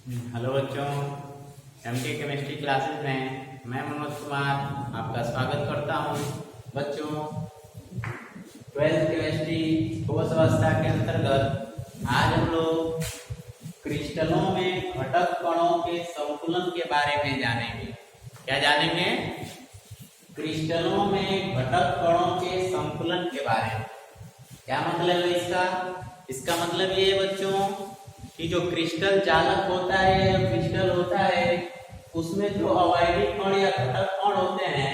Hello बच्चों, MK chemistry classes में मैं मनोज कुमार आपका स्वागत करता हूं। बच्चों, 12th केमिस्ट्री ठोस अवस्था के अंतर्गत आज हम लोग क्रिस्टलों में घटक कणों के संकुलन के बारे में जानेंगे। क्या जानेंगे? क्रिस्टलों में घटक कणों के संकुलन के बारे में। क्या मतलब है इसका मतलब ये है बच्चों कि जो क्रिस्टल चालक होता है या क्रिस्टल होता है उसमें जो अवयवी कण या घटक कण होते हैं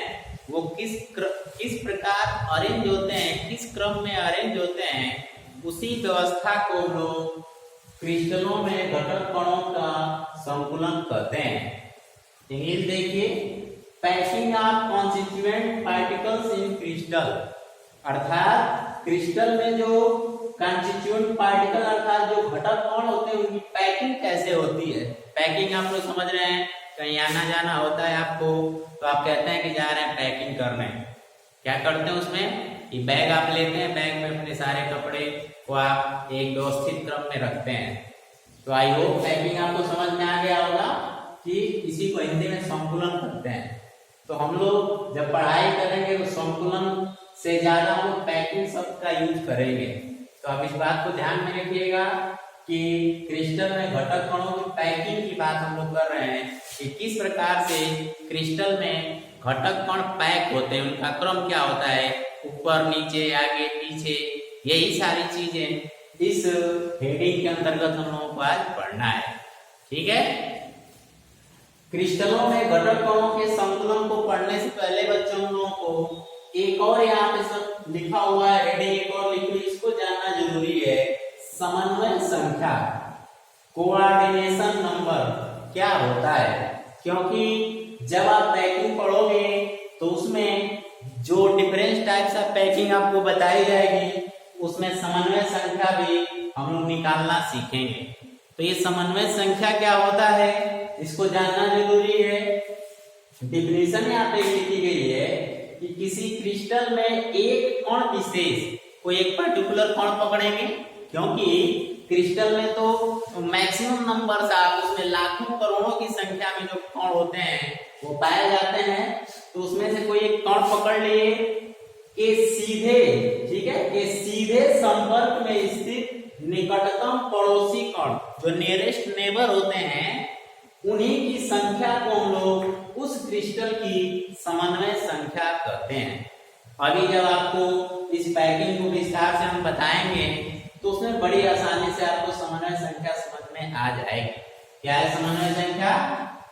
वो किस प्रकार अरेंज होते हैं, किस क्रम में अरेंज होते हैं, उसी व्यवस्था को हम लोग क्रिस्टलों में घटक कणों का संकुलन कहते हैं। इंग्लिश देखिए, packing of constituent particles in crystal, अर्थात क्रिस्टल में जो कॉन्स्टिट्यूएंट पार्टिकल अर्थात जो घटक कण होते हैं उनकी पैकिंग कैसे होती है। पैकिंग आप लोग समझ रहे हैं, कहीं आना जाना होता है आपको तो आप कहते हैं कि जा रहे हैं पैकिंग करने। क्या करते हैं उसमें? ये बैग आप लेते हैं, बैग में अपने सारे कपड़े को आप एक व्यवस्थित क्रम में रखते हैं। तो आई होप पैकिंग आपको समझ में आ गया होगा कि इसी को हिंदी में संकुलन कहते हैं। तो हम लोग जब पढ़ाई करेंगे तो संकुलन से ज्यादा हम लोग पैकिंग शब्द का यूज करेंगे। तो आप इस बात को ध्यान में रखिएगा कि क्रिस्टल में घटक कणों की पैकिंग की बात हम लोग कर रहे हैं कि किस प्रकार से क्रिस्टल में घटक कण पैक होते हैं, उनका क्रम क्या होता है, ऊपर नीचे आगे पीछे, यही सारी चीजें इस हेडिंग के अंतर्गत हम लोगों को आज पढ़ना है। ठीक है। क्रिस्टलों में घटक कणों के संकुलन को पढ़ने से पहले बच्चों हम लोगों को एक और यहाँ पे सब लिखा हुआ है, हेडिंग एक और लिखी, इसको जानना जरूरी है। समन्वय संख्या, कोऑर्डिनेशन नंबर क्या होता है, क्योंकि जब आप पैकिंग पढ़ोगे तो उसमें जो डिफरेंट टाइप्स ऑफ पैकिंग आपको बताई जाएगी उसमें समन्वय संख्या भी हम लोग निकालना सीखेंगे। तो ये समन्वय संख्या क्या होता है इसको जानना जरूरी है। डिफिनेशन यहाँ पे लिखी गई है कि किसी क्रिस्टल में एक कण विशेष, कोई एक पर्टिकुलर कण पकड़ेंगे, क्योंकि क्रिस्टल में तो मैक्सिमम नंबर्स आप उसमें लाखों करोड़ों की संख्या में जो कण होते हैं वो पाए जाते हैं। तो उसमें से कोई एक कण पकड़ लिए के सीधे, ठीक है, के सीधे संपर्क में स्थित निकटतम पड़ोसी कण जो नियरेस्ट नेबर होते हैं उन्हीं की संख्या को हम लोग उस क्रिस्टल की समन्वय संख्या कहते हैं। अभी जब आपको इस पैकिंग को विस्तार से हम बताएंगे तो उसमें बड़ी आसानी से आपको समन्वय संख्या समझ में आ जाएगी। क्या है समन्वय संख्या?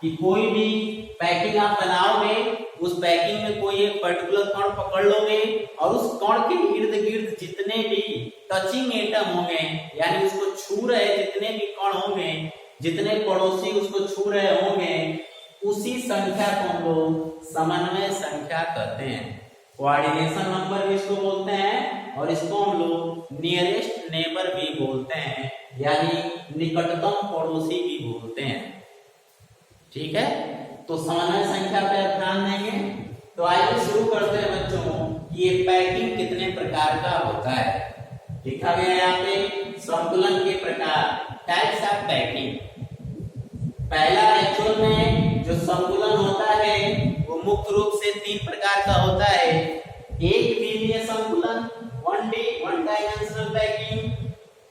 कि कोई भी पैकिंग आप बनाओगे, उस पैकिंग में कोई एक पर्टिकुलर कण पकड़ लोगे और उस कण के इर्द गिर्द जितने भी टचिंग एटम होंगे, यानी उसको छू रहे जितने भी कण होंगे, जितने पड़ोसी उसको छू रहे होंगे, उसी संख्या को हम लोग समन्वय संख्या कहते हैं। कोऑर्डिनेशन नंबर भी इसको बोलते हैं और इसको हम लोग नियरेस्ट नेबर भी बोलते हैं, यानी निकटतम पड़ोसी भी बोलते हैं। ठीक है। तो समन्वय संख्या पे आप ध्यान देंगे। तो आइए शुरू करते हैं बच्चों, ये पैकिंग कितने प्रकार का होता है। लिखा गया है यहाँ पे संकुलन के प्रकार, टाइप्स ऑफ पैकिंग। पहला एक्चुअल में जो संकुलन होता है वो मुख्य रूप से 3 प्रकार का होता है। एक विमीय संकुलन, 1D one dimensional packing,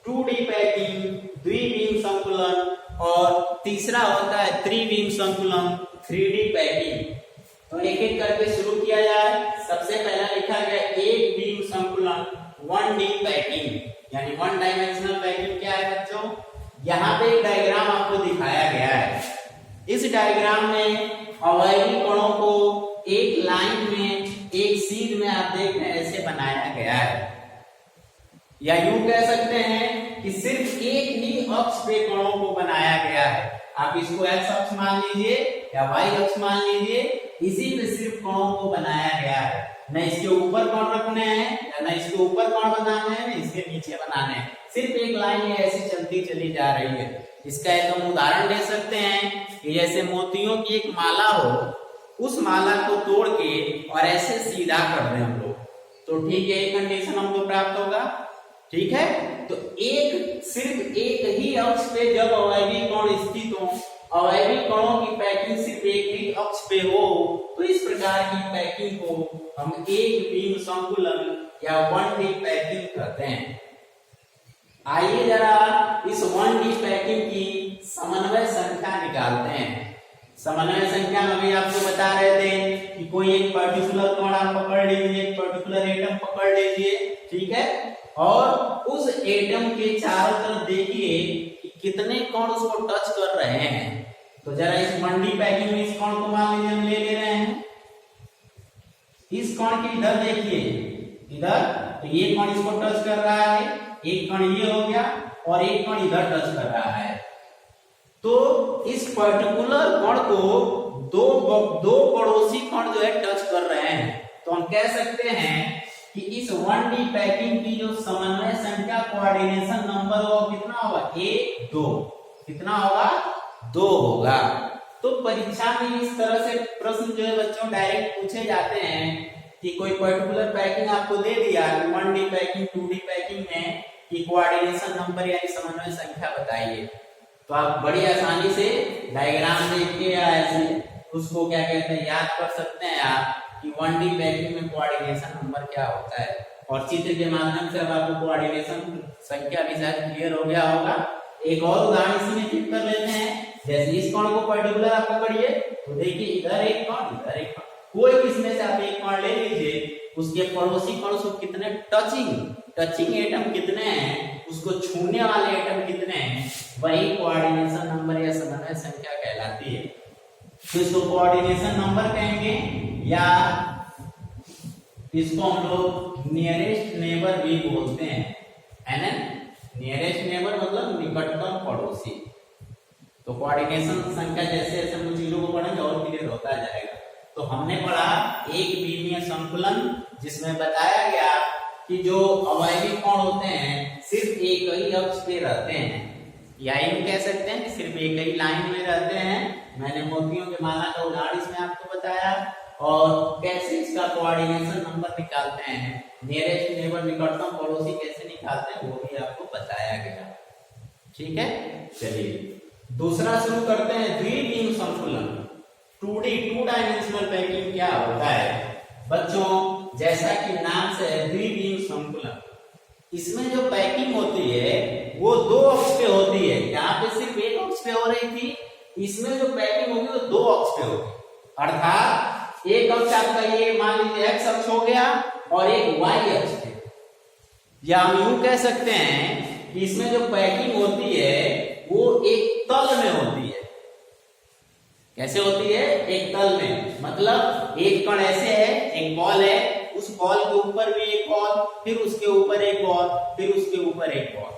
2D packing द्विविम संकुलन, और तीसरा होता है त्रिविम संकुलन 3D पैकिंग। तो एक एक करके शुरू किया जाए। सबसे पहला लिखा गया एक विम संकुलन 1D पैकिंग, यानी वन डायमेंशनल पैकिंग। क्या है बच्चों? यहाँ पे एक डायग्राम आपको दिखाया गया है। इस डायग्राम में अवयवी कणों को एक लाइन में, एक सीध में आप देख रहे हैं ऐसे बनाया गया है, या यूं कह सकते हैं कि सिर्फ एक ही अक्ष पे कणों को बनाया गया है। आप इसको एक्स अक्ष मान लीजिए या वाई अक्ष मान लीजिए, इसी पे सिर्फ कणों को बनाया गया है। न इसके ऊपर कण रखने हैं, न इसके ऊपर कण बनाने हैं, न इसके नीचे बनाने हैं। सिर्फ एक लाइन ऐसी चलती चली जा रही है। इसका एक हम उदाहरण दे सकते हैं कि जैसे मोतियों की एक माला हो, उस माला को तोड़ के और ऐसे सीधा कर दें हम लोग, तो ठीक है, एक कंडीशन हमको प्राप्त होगा। ठीक है। तो एक सिर्फ एक ही अक्ष पे जब अवयवी कण स्थित हो, अवयवी कणों की पैकिंग सिर्फ एक ही अक्ष पे हो, तो इस प्रकार की पैकिंग को हम एक बीम संकुलन या 1D पैकिंग कहते हैं। आइए जरा इस 1D पैकिंग की समन्वय संख्या निकालते हैं। समन्वय संख्या में भी आपको बता रहे थे कि कोई एक पर्टिकुलर कण आप पकड़ लीजिए, एक पर्टिकुलर एटम पकड़ लीजिए, ठीक है, और उस एटम के चारों तरफ देखिए कि कितने कण उसको टच कर रहे हैं। तो जरा इस 1D पैकिंग में इस कण को मान लीजिए हम ले रहे हैं, इस कण के इधर देखिए, इधर तो ये कण इसको टच कर रहा है, एक कण ये हो गया और एक कण इधर टच कर रहा है। तो इस पर्टिकुलर कण को दो पड़ोसी कण जो है टच कर रहे हैं, तो हम कह सकते हैं कि इस 1D पैकिंग की जो समन्वय संख्या कोऑर्डिनेशन नंबर वो कितना होगा, 1 2, कितना होगा, 2 होगा। तो परीक्षा में इस तरह से प्रश्न जो है बच्चों डायरेक्ट पूछे जाते हैं कि कोई पर्टिकुलर पैकिंग आपको दे दिया 1D पैकिंग 2D पैकिंग में कि कोऑर्डिनेशन नंबर यानी समन्वय संख्या बताइए, तो आप बड़ी आसानी से डायग्राम देख के या ऐसे उसको क्या कहते हैं याद कर सकते हैं आप कि 1D पैकिंग में कोऑर्डिनेशन नंबर क्या होता है। और चित्र के माध्यम से अब आपको कोऑर्डिनेशन संख्या भी शायद क्लियर हो गया होगा। एक और उदाहरण इसी में चेक कर लेते हैं। जैसे इस कण को पर्टिकुलर आप पकड़िए तो देखिए इधर एक कण, इधर एक कण, कोई किसमें से आप एक कण ले लीजिए, उसके पड़ोसी कण से कितने टचिंग एटम कितने हैं, उसको छूने वाले एटम कितने हैं, वही कोऑर्डिनेशन नंबर या समन्वय संख्या कहलाती है। तो इसको कोऑर्डिनेशन नंबर कहेंगे या इसको हम लोग नियरेस्ट नेबर भी बोलते हैं, है ना। नियरेस्ट नेबर मतलब निकटतम पड़ोसी। तो कोऑर्डिनेशन संख्या जैसे जैसे हम चीजों को पढ़ेंगे और क्लियर होता जाएगा। तो हमने पढ़ा एक बीमीय संकुलन जिसमें बताया गया कि जो अवयवी कण होते हैं सिर्फ एक ही अक्ष पे रहते हैं, या यूं कह सकते हैं कि सिर्फ एक ही लाइन में रहते हैं। मैंने मोतियों के माला का उदाहरण इसमें आपको बताया और कैसे इसका कोऑर्डिनेशन नंबर निकालते हैं, नियरेस्ट नेबर निकटतम पड़ोसी कैसे निकालते हैं वो भी आपको बताया गया। ठीक है, चलिए दूसरा शुरू करते हैं। द्विबीम संकुलन 2D 2 डायमेंशनल पैकिंग क्या होता है बच्चों, जैसा कि नाम से है द्विबीम संकुलन, इसमें जो पैकिंग होती है वो 2 अक्ष पे होती है। यहाँ पे सिर्फ एक अक्ष पे हो रही थी, इसमें जो पैकिंग होगी वो 2 अक्ष पे होगी। अर्थात एक अक्ष आपका ये मान लीजिए एक्स अक्ष हो गया और एक वाई अक्ष पे, या हम यूं कह सकते हैं कि इसमें जो पैकिंग होती है वो एक तल में होती है। कैसे होती है, एक तल में, मतलब एक कण ऐसे है, एक बॉल है, उस बॉल के ऊपर भी एक बॉल, फिर उसके ऊपर एक बॉल, फिर उसके ऊपर एक बॉल।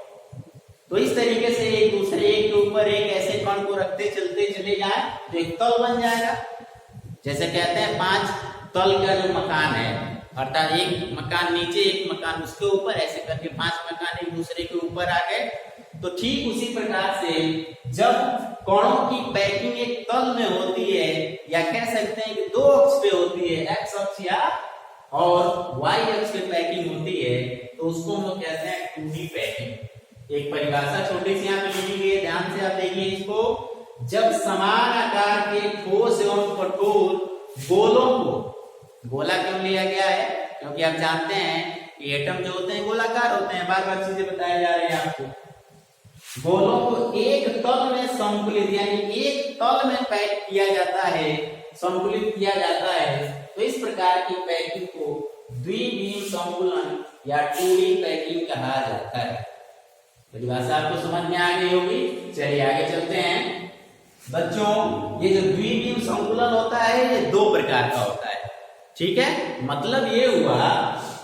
तो इस तरीके से एक दूसरे एक के ऊपर एक ऐसे कण को रखते चलते चले जाए तो एक तल बन जाएगा। जैसे कहते हैं 5 तल का जो मकान है, अर्थात एक मकान नीचे एक मकान उसके ऊपर, ऐसे करके 5 मकान एक दूसरे के ऊपर आ गए। तो ठीक उसी प्रकार से जब कणों की पैकिंग एक तल में होती है, या कह सकते हैं कि 2 अक्ष पे होती है, एक्स अक्ष या और वाई अक्ष पे पैकिंग होती है, तो उसको हम लोग कहते हैं 2D पैकिंग। एक परिभाषा छोटी सी यहाँ पे लिखी गई है, ध्यान से आप देखिए इसको। जब समान आकार के ठोस एवं कठोर गोलों को, गोला क्यों लिया गया है, क्योंकि आप जानते हैं कि एटम जो होते हैं गोलाकार होते हैं, बार बार चीजें बताए जा रहे हैं आपको। गोलों को एक तल में संकुलित यानी एक तल में पैक किया जाता है, संकुलित किया जाता है, तो इस प्रकार की पैकिंग को द्विबीम संकुलन या 2D पैकिंग कहा जाता है। परिभाषा आपको समझ में आ गई होगी। चलिए आगे चलते हैं बच्चों। ये जो द्विबीम संकुलन होता है ये 2 प्रकार का होता है। ठीक है, मतलब ये हुआ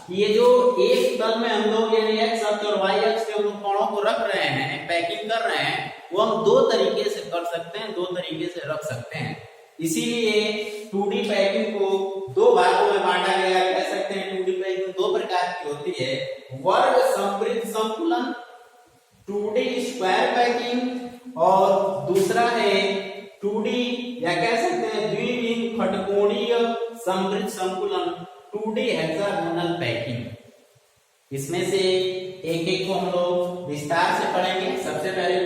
कि ये जो एक तल में हम लोग यानी एक्स अक्ष और वाई अक्ष के उन कणों को रख रहे हैं, पैकिंग कर रहे हैं, वो हम 2 तरीके से कर सकते हैं, 2 तरीके से रख सकते हैं। इसीलिए 2D पैकिंग को 2 भागों में बांटा गया। कह सकते हैं 2D पैकिंग 2 प्रकार की होती है। वर्ग समृद्ध संकुलन 2D स्क्वायर पैकिंग, और दूसरा है 2D या कह सकते हैं द्विबीम खटकोणीय समृद्ध संकुलन 2D हेक्सागोनल पैकिंग। इसमें से एक एक को हम लोग विस्तार से पढ़ेंगे। सबसे पहले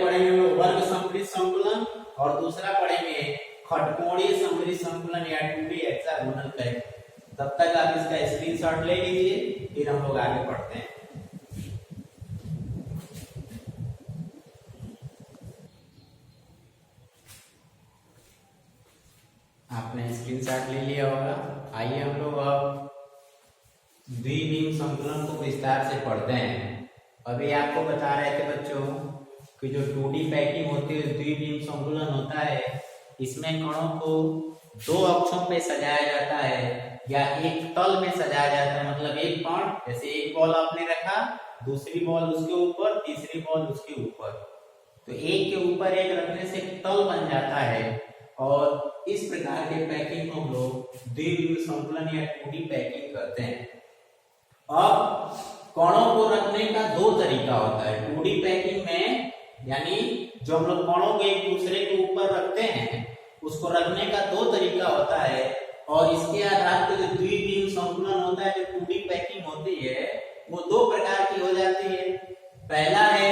खटकोणीय सममिति संकुलन या 2D हेक्सागोनल पैकिंग। तब तक आप इसका स्क्रीनशॉट ले लीजिए, फिर हम लोग आगे पढ़ते हैं। आपने स्क्रीनशॉट ले लिया होगा। आइए हम लोग अब द्विबीम संकुलन को विस्तार से पढ़ते हैं। अभी आपको बता रहे थे बच्चों कि जो 2D पैकिंग होती है द्विबीम संकुलन होता है, इसमें कणों को दो अक्षों पे सजाया जाता है या एक तल में सजाया जाता है। मतलब एक कण, जैसे एक बॉल आपने रखा, दूसरी बॉल उसके ऊपर, तीसरी बॉल उसके ऊपर, तो एक के ऊपर एक रखने से तल बन जाता है। और इस प्रकार के पैकिंग को हम लोग द्विबीम संकुलन या 2D पैकिंग करते हैं। अब कणों को रखने का दो तरीका होता है 2D पैकिंग में, यानी जो हम लोग कणों को एक दूसरे के ऊपर रखते हैं उसको रखने का दो तरीका होता है। और इसके आधार पर जो द्विबीम संकुलन होता है, जो 2D पैकिंग होती है, वो दो प्रकार की हो जाती है। पहला है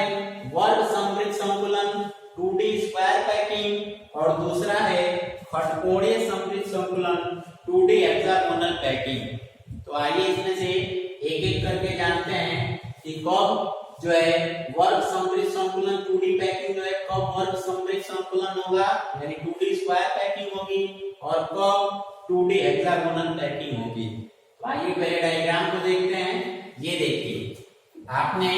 वर्ग सममित संकुलन 2D स्क्वायर पैकिंग, और दूसरा है खटकोणीय सममित संकुलन 2D हेक्सागोनल पैकिंग। तो आइए इसमें से एक एक करके जानते हैं कि कब जो है वर्ग सममित संकुलन 2D पैकिंग जो है कब वर्ग सममित संकुलन होगा, यानी 2D स्क्वायर पैकिंग होगी, और कब 2D हेक्सागोनल पैकिंग होगी। तो आइए पहले डायग्राम को देखते हैं। ये देखिए, आपने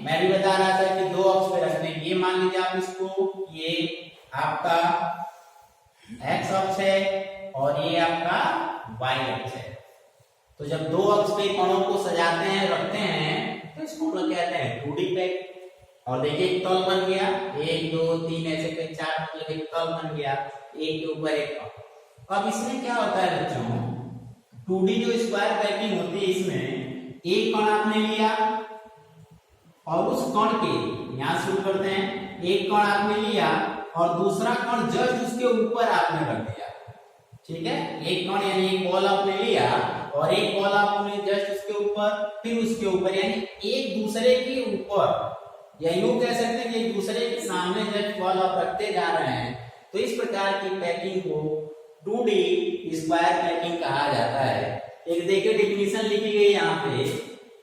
मैं भी बता रहा था कि दो अक्ष पे रखने, ये मान लीजिए आप इसको, ये आपका x अक्ष है और ये आपका y अक्ष है। तो जब दो अक्ष पे कणों को सजाते हैं, रखते हैं, तो इसको हम लोग कहते हैं 2D पैक। और देखिए एक तल बन गया, 1 2 3 ऐसे कई 4, मतलब एक तल बन गया, एक के ऊपर एक। अब इसमें क्या होता है बच्चों, 2D जो स्क्वायर पैकिंग होती है, इसमें एक कण आपने लिया और उस कण के, यहां शुरू करते हैं, एक कण आपने लिया और दूसरा कण जस्ट उसके ऊपर आपने रख दिया। ठीक है, एक कण यानी एक बॉल आपने लिया और एक बॉल आपने जस्ट उसके ऊपर, फिर उसके ऊपर, यानी एक दूसरे के ऊपर, या यूं कह सकते हैं कि एक दूसरे के सामने जस्ट बॉल आप रखते जा रहे हैं। तो इस प्रकार की पैकिंग को 2D स्क्वायर पैकिंग कहा जाता है। एक देखिए डिफिनीशन लिखी गई यहाँ पे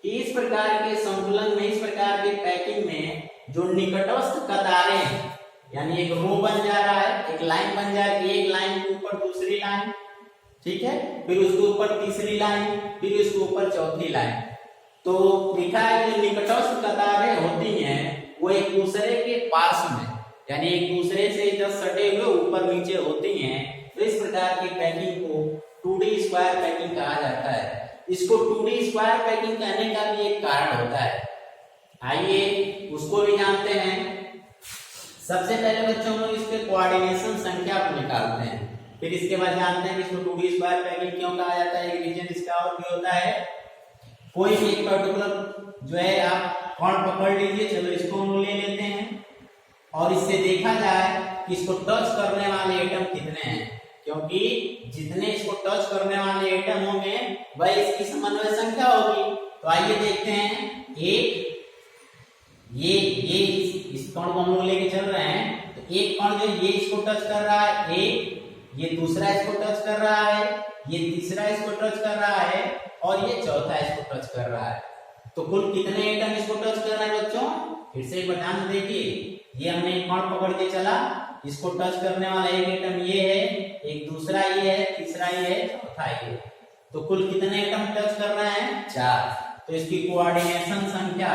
कि इस प्रकार के संकुलन में, इस प्रकार के पैकिंग में जो निकटस्थ कतारें, यानी एक रो बन जा रहा है, एक लाइन बन जा रही है, एक लाइन के ऊपर दूसरी लाइन, ठीक है, फिर उसके ऊपर तीसरी लाइन, फिर उसके ऊपर चौथी लाइन। तो लिखा है कि निकटस्थ कतारें होती हैं वो एक दूसरे के पास में, यानी एक दूसरे से जब सटे हुए ऊपर नीचे होती हैं। तो इस प्रकार की पैकिंग को 2D स्क्वायर पैकिंग कहा जाता है। इसको 2D स्क्वायर पैकिंग कहने का भी एक कारण होता है, आइए उसको भी जानते हैं। सबसे पहले बच्चों हम लोग इसके कोऑर्डिनेशन संख्या को निकालते हैं, फिर इसके बाद जानते हैं कि इसको 2D स्क्वायर पैकिंग क्यों कहा जाता है। रीजन इसका और भी होता है, कोई भी एक पर्टिकुलर जो है आप कण पकड़ लीजिए, चलो इसको हम ले लेते हैं, और इससे देखा जाए कि इसको टच करने वाले एटम कितने हैं, क्योंकि जितने इसको टच करने वाले एटम होंगे वह इसकी समन्वय संख्या होगी। तो आइए देखते हैं, एक ये इस कण को हम लोग लेके चल रहे हैं, तो एक कण जो ये इसको टच कर रहा है, एक ये दूसरा इसको टच कर रहा है, ये तीसरा इसको टच कर रहा है, और ये चौथा इसको टच कर रहा है। तो कुल कितने एटम इसको टच कर रहे हैं बच्चों, फिर से एक बार ध्यान से देखिए। ये हमने एक कण पकड़ के चला, इसको टच करने वाला एक एटम ये है, एक दूसरा ये है, तीसरा ये है, चौथा ये है। तो कुल कितने एटम टच कर रहे हैं, 4। तो इसकी कोऑर्डिनेशन संख्या,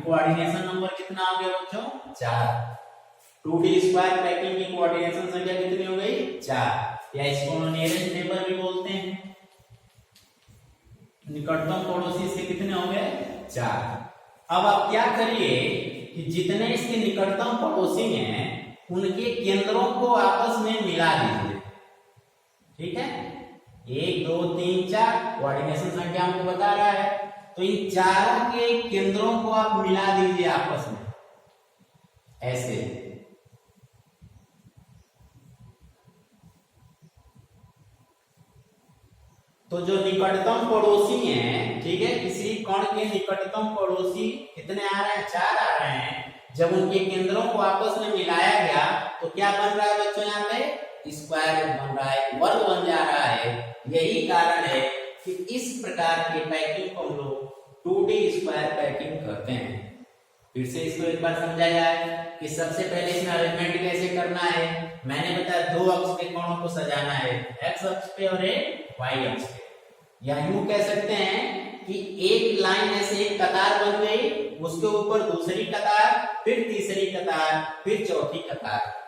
कोऑर्डिनेशन नंबर कितना आ गया बच्चों, 4। 2D स्क्वायर पैकिंग की कोऑर्डिनेशन संख्या कितनी हो गई, 4, या इसको नियरेस्ट नेबर भी बोलते हैं। निकटतम पड़ोसी से कितने हो गए, 4। अब आप क्या करिए कि जितने इसके निकटतम पड़ोसी हैं उनके केंद्रों को आपस में मिला दीजिए। ठीक है, 1 2 3 4 कोऑर्डिनेशन संख्या हमको बता रहा है। तो इन चारों के केंद्रों को आप मिला दीजिए आपस में, ऐसे। तो जो निकटतम पड़ोसी हैं, ठीक है, किसी कण के निकटतम पड़ोसी कितने आ रहे हैं, 4 आ रहे हैं। जब उनके केंद्रों को आपस में मिलाया गया तो क्या बन रहा है बच्चों, यहाँ पे स्क्वायर बन रहा है, वर्ग बन जा रहा है। यही कारण है कि इस प्रकार के पैकिंग को हम लोग 2D स्क्वायर पैकिंग करते हैं। फिर से इसको एक बार समझा जाए कि सबसे पहले इसमें अरेंजमेंट कैसे करना है। मैंने बताया दो अक्ष के कोणों को सजाना है, एक्स अक्ष पे और एक वाई अक्ष पे। या यूं कह सकते हैं कि एक लाइन ऐसे एक कतार बन गई, उसके ऊपर दूसरी कतार, फिर तीसरी कतार, फिर चौथी कतार।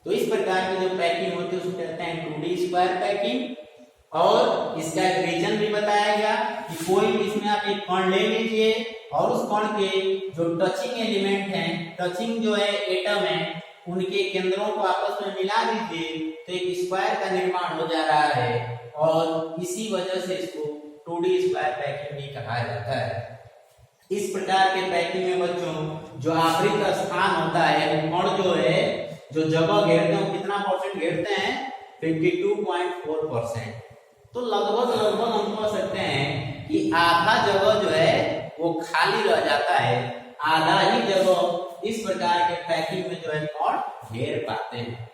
तो इस प्रकार की जो पैकिंग होती है उसको कहते हैं 2D स्क्वायर पैकिंग। और इसका एक रीजन भी बताया गया कि कोई इसमें आप एक कण ले लीजिए और उस कण के जो टचिंग एलिमेंट हैं, टचिंग जो है एटम है, उनके केंद्रों को आपस में मिला दीजिए तो एक स्क्वायर का निर्माण हो जा रहा है। और इसी वजह से इसको 2D स्क्वायर पैकिंग भी कहा जाता है। इस प्रकार के पैकिंग में बच्चों जो आवृत स्थान होता है, कण जो है जो जगह घेरते हैं, कितना परसेंट घेरते हैं? 52.4%। तो लगभग हम कह सकते हैं कि आधा जगह जो है वो खाली रह जाता है, आधा ही जगह इस प्रकार के पैकिंग में जो है कण घेर पाते हैं।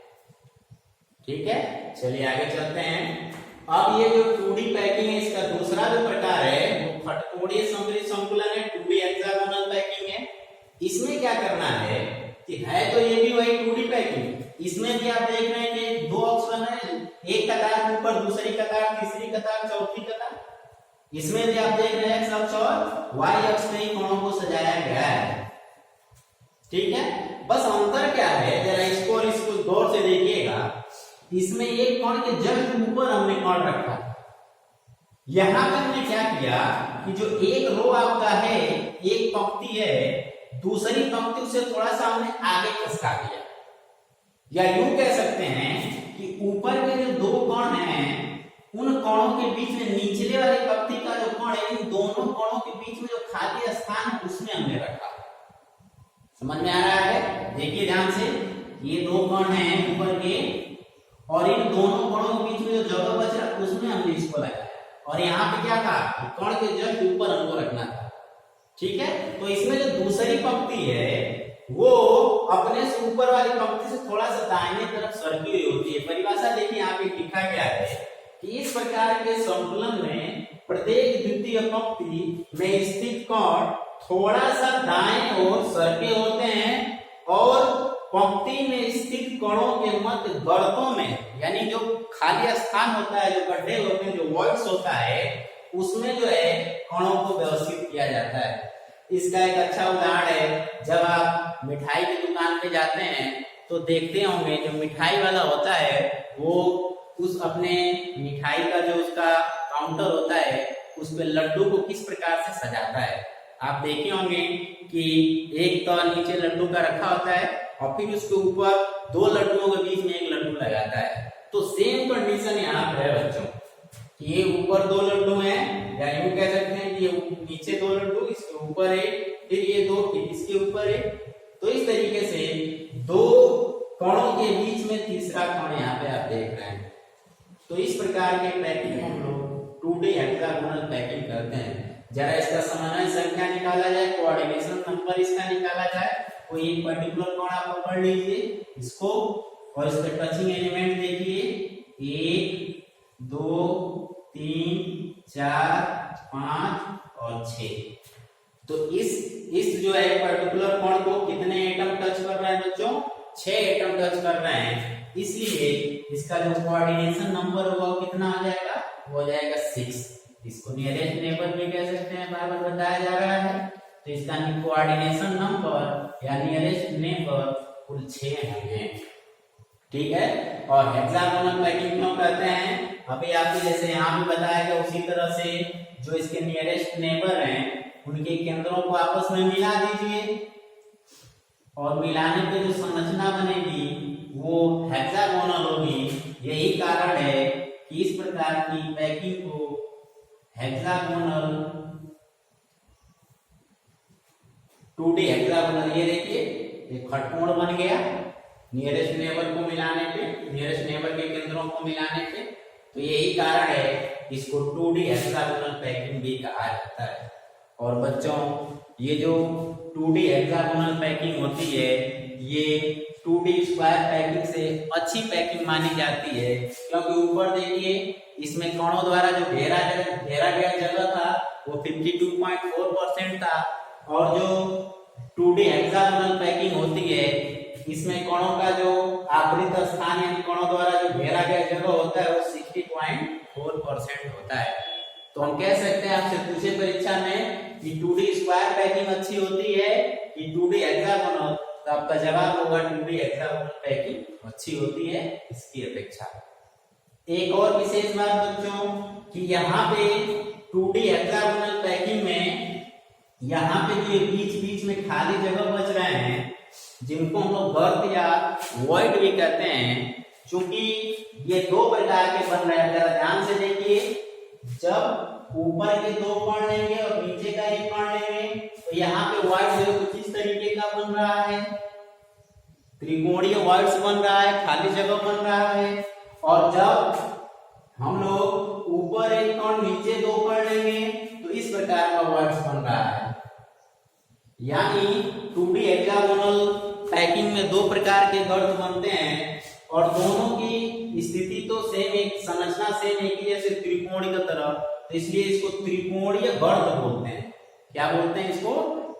ठीक है, चलिए आगे चलते हैं। अब ये जो 2D पैकिंग है, इसका दूसरा जो प्रकार है वो खटकोणीय सममित संकुलन है, 2D हेक्सागोनल पैकिंग है। इसमें क्या करना है कि है तो ये भी वही 2D पैकिंग, इसमें भी आप देख रहे हैं कि दो अक्ष बने हैं, एक कतार के ऊपर दूसरी कतार, तीसरी कतार, चौथी कतार। इसमें भी आप देख रहे हैं एक्स अक्ष और वाई अक्ष में ही कोणों को सजाया गया है। ठीक है, बस अंतर क्या है, जरा इसको और इसको गौर से देखिएगा। इसमें एक कोण के जस्ट ऊपर हमने कोण रखा, यहां पर हमने क्या किया कि जो एक रो आपका है, एक पंक्ति है, दूसरी पंक्ति उसे थोड़ा सा हमने आगे खसका दिया। या यूं कह सकते हैं कि ऊपर के जो दो कोण हैं, उन कोणों के बीच में निचले वाली पंक्ति का जो कोण है, इन दोनों कोणों के बीच में जो खाली स्थान है उसमें हमने रखा। समझ में आ रहा है? देखिए ध्यान से, ये दो कोण हैं ऊपर के, और इन दोनों कोणों के बीच में जो जगह बच रहा है उसमें हमने इसको लगाया। और यहाँ पे क्या था, कोण के जस्ट ऊपर हमको रखना था। ठीक है, तो इसमें जो दूसरी पंक्ति है वो अपने से ऊपर वाली पंक्ति से थोड़ा सा दाहिने तरफ सरकी हुई होती है। परिभाषा देखिए यहाँ पे लिखा गया है कि इस प्रकार के संतुलन में प्रत्येक द्वितीय पंक्ति में स्थित कोण थोड़ा सा दाएं ओर सरके होते हैं, और पंक्ति में स्थित कोणों के मध्य गर्तों में, यानी जो खाली स्थान होता है, जो गड्ढे होते हैं, जो वॉइड्स होता है, उसमें जो है कोणों को व्यवस्थित किया जाता है। इसका एक अच्छा उदाहरण है, जब आप मिठाई की दुकान पे जाते हैं तो देखते होंगे जो मिठाई वाला होता है वो उस अपने मिठाई का जो उसका काउंटर होता है उस पे लड्डू को किस प्रकार से सजाता है। आप देखे होंगे कि एक तो नीचे लड्डू का रखा होता है और फिर उसके ऊपर दो लड्डुओं के बीच में एक लड्डू लगाता है। तो सेम कंडीशन यहाँ पे है बच्चों, ये ऊपर दो लड्डू हैं, या यूं कह सकते हैं कि ये नीचे दो लड्डू, इसके ऊपर एक, फिर ये दो, फिर इसके ऊपर एक। तो इस तरीके से दो कोणों के बीच में तीसरा कोण यहाँ पे आप देख रहे हैं। तो इस प्रकार के पैकिंग हम लोग 2D हेक्सागोनल पैकिंग करते हैं। जरा इसका समन्वय संख्या निकाला जाए, कोऑर्डिनेशन नंबर इसका निकाला जाए। कोई एक पर्टिकुलर कोण आप पकड़ लीजिए इसको, और इसके टचिंग एलिमेंट देखिए, 1 2 3 4 5 और 6। तो इस जो है पर्टिकुलर कोण को कितने एटम टच कर रहे हैं बच्चों? 6 एटम टच कर रहे हैं। इसलिए इसका जो कोऑर्डिनेशन नंबर होगा वो कितना आ जाएगा? वो हो जाएगा 6। इसको नियरेस्ट नेबर भी कह सकते हैं, बार बार बताया जा रहा है। तो इसका कोऑर्डिनेशन नंबर या नियरेस्ट नेबर कुल 6 होंगे। ठीक है, और हेक्सागोनल पैकिंग क्यों कहते हैं? अभी आपको जैसे यहाँ भी बताया गया उसी तरह से जो इसके नियरेस्ट नेबर हैं उनके केंद्रों को आपस में मिला दीजिए, और मिलाने पे जो संरचना बनेगी वो हेक्सागोनल होगी। यही कारण है कि इस प्रकार की पैकिंग को हेक्सागोनल 2D हेक्सागोनल, ये देखिए एक खटकोण बन गया नियरेस्ट नेबर को मिलाने पे, नियरेस्ट नेबर के केंद्रों को मिलाने पे। तो यही कारण है इसको 2D हेक्सागोनल पैकिंग भी कहा जाता है। और बच्चों ये जो 2D हेक्सागोनल पैकिंग होती है ये 2D स्क्वायर पैकिंग से अच्छी पैकिंग मानी जाती है, क्योंकि ऊपर देखिए इसमें कणों द्वारा जो घेरा गया जगह था वो 52.4% था, और जो 2D हेक्सागोनल पैकिंग होती है इसमें कणों का जो आवृत स्थान यानी कणों द्वारा जो घेरा गया जगह होता है वो 60.4% होता है। तो हम कह सकते हैं, आपसे पूछे परीक्षा में कि 2D स्क्वायर पैकिंग अच्छी होती है कि 2D हेक्सागोनल, तो आपका जवाब होगा 2D हेक्सागोनल पैकिंग अच्छी होती है इसकी अपेक्षा। एक और विशेष बात बच्चों कि यहाँ पे 2D हेक्सागोनल पैकिंग में यहाँ पे जो बीच बीच में खाली जगह बच रहे हैं जिनको हम लोग गर्त या वॉइड भी कहते हैं, क्योंकि ये दो प्रकार के बन रहे हैं। जरा ध्यान से देखिए, जब ऊपर के दो कण लेंगे और नीचे का एक कण लेंगे तो यहाँ पे वॉइड जो कुछ इस तरीके का बन रहा है, त्रिकोणीय वॉइड्स बन रहा है, खाली जगह बन रहा है। और जब हम लोग ऊपर एक कण नीचे दो कण लेंगे तो इस प्रकार का वॉइड्स बन रहा है। यानी 2D हेक्सागोनल पैकिंग में दो प्रकार के गर्त बनते हैं और दोनों की स्थिति तो सेम, एक संरचना सेम एक ही जैसे त्रिकोणीय की तरह, तो इसलिए इसको त्रिकोणीय गर्त बोलते हैं। क्या बोलते हैं इसको?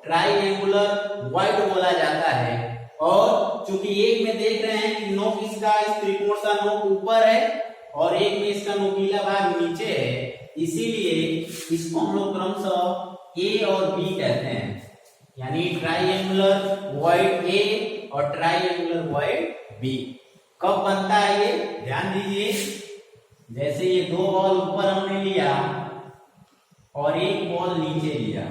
ट्राइएंगुलर वॉइड बोला जाता है। और चूंकि एक में देख रहे हैं कि नोक इसका, इस त्रिकोण का नोक ऊपर है और एक में इसका नोकीला भाग नीचे है, इसीलिए इसको हम लोग क्रमशः ए और बी कहते हैं। यानी ट्राइएंगुलर वॉइड ए और ट्राइएंगुलर वॉइड बी। कब बनता है ये ध्यान दीजिए, जैसे ये दो बॉल ऊपर हमने लिया और एक बॉल नीचे लिया,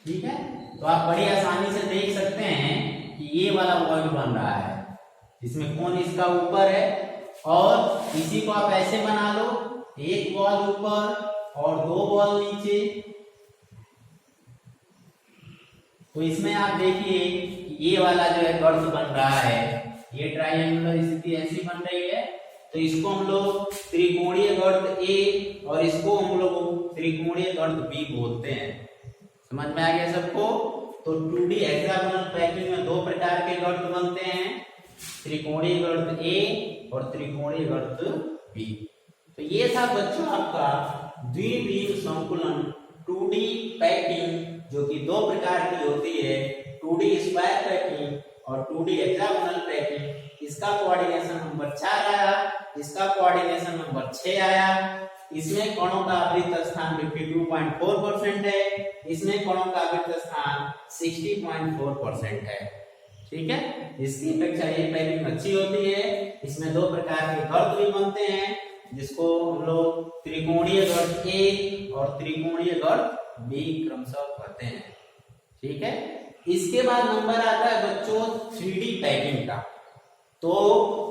ठीक है, तो आप बड़ी आसानी से देख सकते हैं कि ये वाला वॉइड बन रहा है, इसमें कोण इसका ऊपर है। और इसी को आप ऐसे बना लो, एक बॉल ऊपर और दो बॉल नीचे, तो इसमें आप देखिए ये वाला जो है गर्त बन रहा है, ये ट्राइएंगुलर स्थिति ऐसी बन रही है, तो इसको हम लोग त्रिकोणीय गर्त ए और इसको हम लोग त्रिकोणीय गर्त बी बोलते हैं। समझ में आ गया सबको? तो 2D हेक्सागोनल पैकिंग में दो प्रकार के गर्त बनते हैं, त्रिकोणीय गर्त ए और त्रिकोणीय गर्त बी। तो ये था बच्चों आपका द्विविम संकुलन 2D पैकिंग, जो कि दो प्रकार की होती है, 2D स्क्वायर पैकिंग और 2D हेक्सागोनल पैकिंग। इसका कोऑर्डिनेशन नंबर 4 आया, इसका कोऑर्डिनेशन नंबर 6 आया। इसमें कणों का आवृत स्थान 52.4% है, इसमें कणों का आवृत स्थान 60.4% है। ठीक है, इसकी अपेक्षा ये पैकिंग अच्छी होती है। इसमें दो प्रकार के गर्त भी बनते हैं, जिसको हम लोग त्रिकोणीय गर्त ए और त्रिकोणीय गर्त बी क्रमशः कहते हैं। ठीक है, इसके बाद नंबर आता है बच्चों 3D पैकिंग का। तो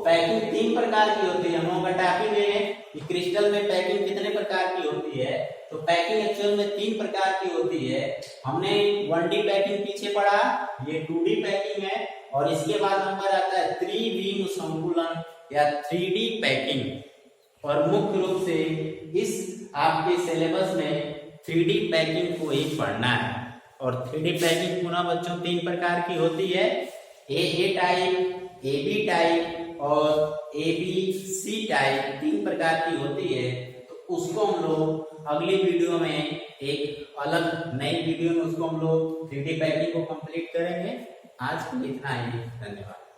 पैकिंग तीन प्रकार की होती है। हम लोग बताते हैं कि क्रिस्टल में पैकिंग कितने प्रकार की होती है, तो पैकिंग एक्चुअल में तीन प्रकार की होती है। हमने 1D पैकिंग पीछे पढ़ा, ये 2D पैकिंग है, और इसके बाद नंबर आता है त्रिविम संकुलन या 3D पैकिंग। और मुख्य रूप से इस आपके सिलेबस में 3D पैकिंग को ही पढ़ना है। और 3D पैकिंग पुनः बच्चों तीन प्रकार की होती है, AA टाइप, AB टाइप और ABC टाइप, तीन प्रकार की होती है। तो उसको हम लोग अगली वीडियो में, एक अलग नई वीडियो में उसको हम लोग 3D पैकिंग को कंप्लीट करेंगे। आज के लिए इतना ही, धन्यवाद।